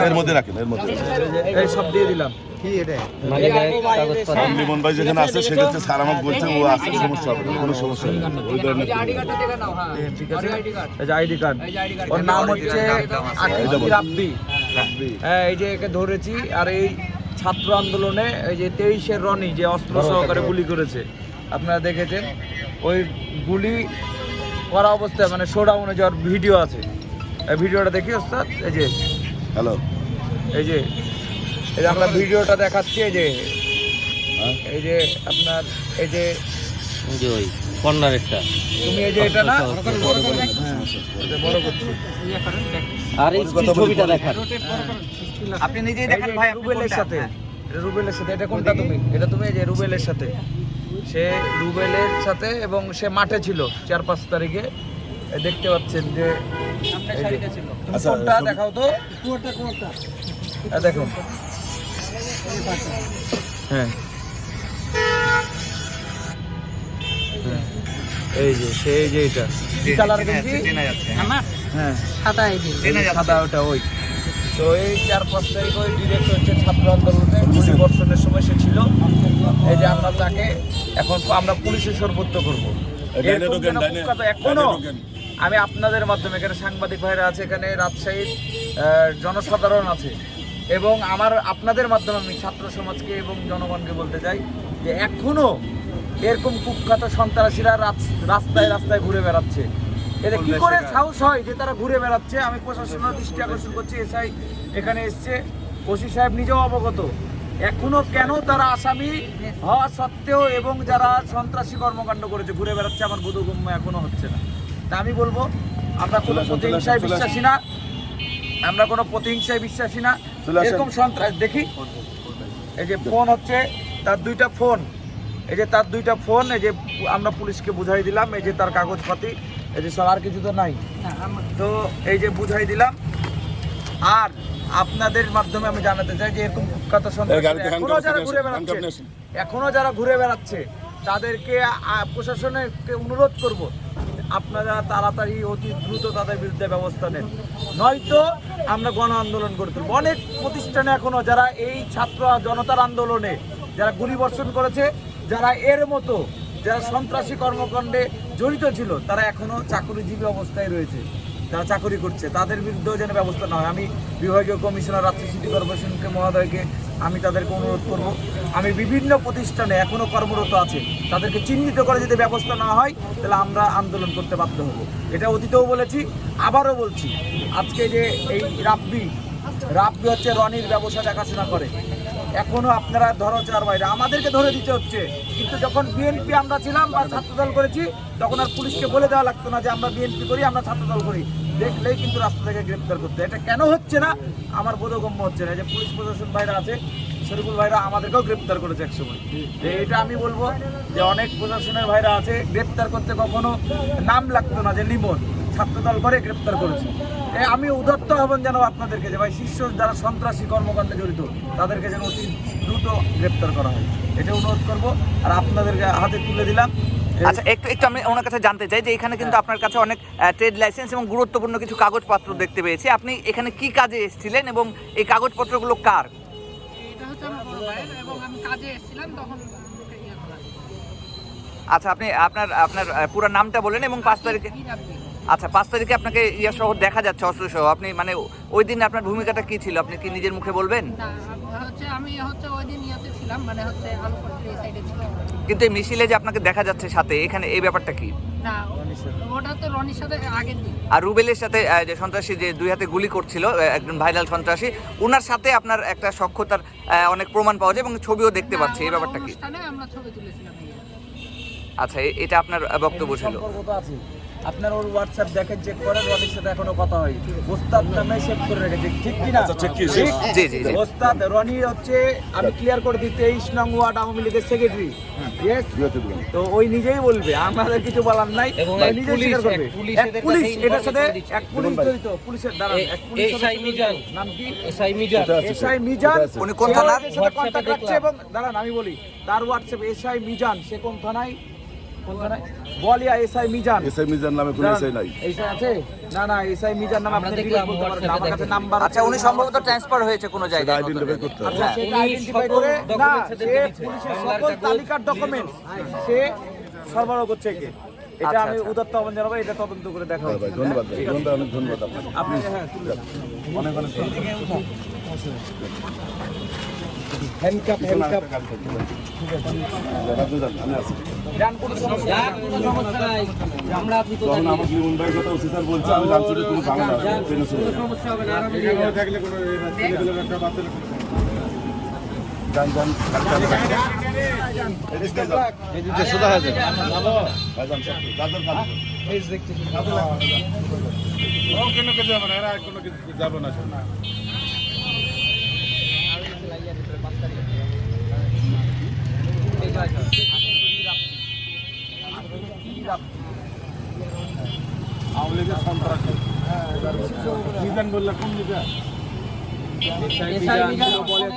এর মধ্যে রাখেন, এর মধ্যে এই সব দিয়ে দিলাম। কি এটা লিমন ভাই যেখানে আছে সেক্ষেত্রে স্যার আমাকে বলছে ও আছে, সমস্যা হবে না, কোনো সমস্যা নেই ওই ধরনের। ঠিক আছে, এই যে আইডি কার্ড, ওর নাম হচ্ছে রাব্বি। হ্যাঁ, এই যে একে ধরেছি। আর এই ছাত্র আন্দোলনে এই যে 23-এর রনি যে অস্ত্র সহকারে গুলি করেছে, আপনারা দেখেছেন, ওই গুলি করা অবস্থায় মানে শোডাউনে যাওয়ার ভিডিও আছে। এই ভিডিওটা দেখি ওস্তাদ। এই যে হ্যালো, এই যে আমরা ভিডিওটা দেখাচ্ছি। এই যে এই যে আপনার এই যে ওই কর্নারেরটা তুমি এই যে এটা না বড় করছি। আর এই ছবিটা দেখান আপনি নিজেই দেখেন ভাই, রুবেলের সাথে, এটা রুবেলের সাথে, এটা কোনটা তুমি? এটা তুমি এই যে রুবেলের সাথে, সে রুবেলের সাথে এবং সে মাঠে ছিল 4-5 তারিখে। দেখতে পাচ্ছেন যে কোনটা দেখাও তো, দেখুন। হ্যাঁ, এই যে সেই যে এটা কি কালার গেঞ্জি আমার? হ্যাঁ, সাদা। এই যে সাদা, ওটা ওই। তো এই 4-5 তারিখ ওই ডিরেক্ট হচ্ছে ছাত্র আন্দোলনে পরিবর্তনের সময় সে ছিল। এই যে আমরা তাকে এখন আমরা পুলিশে সর্বোচ্চ করবো। এখনো আমি আপনাদের মাধ্যমে, এখানে সাংবাদিক ভাইরা আছে, এখানে রাজশাহীর জনসাধারণ আছে, এবং আপনাদের মাধ্যমে আমি ছাত্র সমাজকে এবং জনগণকে বলতে চাই যে এখনো এরকম কুখ্যাত সন্ত্রাসীরা রাস্তায় রাস্তায় ঘুরে বেড়াচ্ছে। এদের কি করে সাহস হয় যে তারা ঘুরে বেড়াচ্ছে? আমি প্রশাসনের দৃষ্টি আকর্ষণ করছি। এসআই এখানে এসছে, ওসি সাহেব নিজেও অবগত। এখনো কেন তারা আসামি হওয়া সত্ত্বেও এবং যারা সন্ত্রাসী কর্মকাণ্ড করেছে ঘুরে বেড়াচ্ছে, আমার বোধগম্য এখনো হচ্ছে না। তা আমি বলবো, আমরা কোনো প্রতিহিংসায় বিশ্বাসী না, আমরা কোনো প্রতিহিংসায় বিশ্বাসী না। এরকম সন্ত্রাস দেখি, এই যে ফোন হচ্ছে তার 2টা ফোন, এই যে তার 2টা ফোন, এই যে আমরা পুলিশকে বুঝাই দিলাম। এই যে তার কাগজপাতি, এই যে সব, আর কিছু তো নাই। তো এই যে বুঝাই দিলাম। আর আপনাদের মাধ্যমে আমি জানাতে চাই যে এরকম কুখ্যাত সন্ত্রাসী এখনো যারা ঘুরে বেড়াচ্ছে তাদেরকে প্রশাসনকে অনুরোধ করব, আপনারা তাড়াতাড়ি অতি দ্রুত তাদের বিরুদ্ধে ব্যবস্থা নেন, নয়তো আমরা গণ আন্দোলন করে তুলব। অনেক প্রতিষ্ঠানে এখনো যারা এই ছাত্র জনতার আন্দোলনে যারা গুলিবর্ষণ করেছে, যারা এর মতো যারা সন্ত্রাসী কর্মকাণ্ডে জড়িত ছিল, তারা এখনো চাকরিজীবী অবস্থায় রয়েছে, যারা চাকরি করছে, তাদের বিরুদ্ধেও যেন ব্যবস্থা না হয়। আমি বিভাগীয় কমিশনার রাজশাহী সিটি কর্পোরেশনকে মহোদয়কে আমি তাদেরকে অনুরোধ করব, আমি বিভিন্ন প্রতিষ্ঠানে এখনো কর্মরত আছে, তাদেরকে চিহ্নিত করে যদি ব্যবস্থা না হয় তাহলে আমরা আন্দোলন করতে বাধ্য হব। এটা অতীতেও বলেছি, আবারও বলছি। আজকে যে এই রাব্বি হচ্ছে রনির ব্যবসা দেখাশোনা করে, এখনো আপনারা ধরচার বাইরে আমাদেরকে ধরে দিতে হচ্ছে। কিন্তু যখন বিএনপি আমরা ছিলাম বা ছাত্রদল করেছি, তখন আর পুলিশকে বলে দেওয়া লাগতো না যে আমরা বিএনপি করি, আমরা ছাত্রদল করি, দেখলেই কিন্তু রাস্তা থেকে গ্রেপ্তার করতে। এটা কেন হচ্ছে না আমার বোধগম্য হচ্ছে না। যে পুলিশ প্রশাসন ভাইরা আছে, শরীফুল ভাইরা আমাদেরকেও গ্রেপ্তার করেছে একসময়। এটা আমি বলবো যে অনেক প্রশাসনের ভাইরা আছে, গ্রেপ্তার করতে কখনো নাম লাগতো না, যে লিমন ছাত্রদল করে গ্রেপ্তার করেছে। আমি উদাত্ত আহ্বান জানাবো আপনাদেরকে যে ভাই, শীর্ষ যারা সন্ত্রাসী কর্মকাণ্ডে জড়িত তাদেরকে যেন অতি দ্রুত গ্রেপ্তার করা হয়, এটা অনুরোধ করব। আর আপনাদেরকে হাতে তুলে দিলাম। আচ্ছা, একটু আমি ওনার কাছে জানতে চাই যে এখানে কিন্তু আপনার কাছে অনেক ট্রেড লাইসেন্স এবং গুরুত্বপূর্ণ কিছু কাগজপত্র দেখতে পেয়েছি। আপনি এখানে কি কাজে এসেছিলেন এবং এই কাগজপত্রগুলো কার? এটা হচ্ছে আমার বড় ভাই, এবং আমি কাজে এসেছিলাম তখন। আচ্ছা, আপনি আপনার পুরো নামটা বলেন এবং 5 তারিখে। আচ্ছা, 5 তারিখে আপনাকে ইয়া সহ দেখা যাচ্ছে, অস্ত্র সহ। আপনি মানে ওই দিন আপনার ভূমিকাটা কি ছিল, আপনি কি নিজের মুখে বলবেন? আমি ওই দিন ইয়াতে ছিলাম, মানে আলোকপুরের এই সাইডে ছিলাম। কিন্তু এই মিছিলে যে আপনাকে দেখা যাচ্ছে সাথে, এখানে এই ব্যাপারটা কি? না, ওটা তো রনির সাথে আগের দিন। আর রুবেলের সাথে যে সন্ত্রাসী যে 2 হাতে গুলি করছিল, একজন ভাইরাল সন্ত্রাসী, ওনার সাথে আপনার একটা সখ্যতার অনেক প্রমাণ পাওয়া যায় এবং ছবিও দেখতে পাচ্ছি। এই ব্যাপারটা কি? আমরা ছবি তুলেছিলাম। আচ্ছা, এটা আপনার বক্তব্য ছিল। আপনার ওর হোয়াটসঅ্যাপ দেখেন, চেক করেন, রনির সাথে এখনো কথা হয়। ওস্তাদ নামে সেভ করে রেখেছে, ঠিক কি না? জি জি জি। ওস্তাদ রনি হচ্ছে, আমি ক্লিয়ার করে দিই, 23 নং ওয়ার্ড আওয়ামী লীগের সেক্রেটারি। ইয়েস, তো ওই নিজেই বলবে, আমাদের কিছু বলার নাই, নিজেই স্বীকার করবে। পুলিশ এটার সাথে এক পুলিশ জড়িত, পুলিশের দ্বারা এক পুলিশ মিজান, নাম কি? এসআই মিজান। উনি কোন থানার? সাথে কন্টাক্ট রাখছে। এবং দাঁড়ান আমি বলি, তার হোয়াটসঅ্যাপ এসআই মিজান, সে কোন থানায়? কোন থানায়? বলিয়া এসআই মিজান। এসআই মিজান নামে কোনো এসআই নাই। এসআই আছে? না না, এসআই মিজান নামে আপনি ডিরেক্ট বলতে পারেন না, আমার কাছে নাম্বার আচ্ছা উনি সম্ভবত ট্রান্সফার হয়েছে কোনো সেটা জায়গায় আইডেন্টিফাই করতে হবে। আচ্ছা, সেটা আইডেন্টিফাই করে না, সে পুলিশের সকল তালিকার ডকুমেন্টস সে সরবরাহ করছে কে, এটা আচ্ছা, আমি আচ্ছা। উদাত্ত আহ্বান জানাবো, এটা তদন্ত করে দেখা হ্যাঁ হবে। ভাই, ধন্যবাদ ভাই, অনেক ধন্যবাদ আপনাকে। আপনি হ্যাঁ তুলে অনেক অনেক ধন্যবাদ। হ্যান্ডকাপ পিছনে আরেকটা গাড়ি থাকবে। আপনি যান, আমি আছি। যান, কোনো সমস্যা যাক, কোনো সমস্যা নাই। আমরা আছি তো যখন জানি। আমার লিমন ভাই কথা ওসি স্যার বলছে, আমি জানছি যে কোনো ঝামেলা আছে, ট্রেনে চলে কোনো যান। সমস্যা হবে না, আরামে নিয়ে যান। যান, যান, গাড়ি চালান। এদিকে যান। এদিকে সোজা হয়ে যাবে। ভাই যান, সব ঠিক। যাদের কাজ করুন। আওয়ামী লীগের সন্ত্রাসী। মিজান বললা কোন মিজান? এসআই মিজান বলে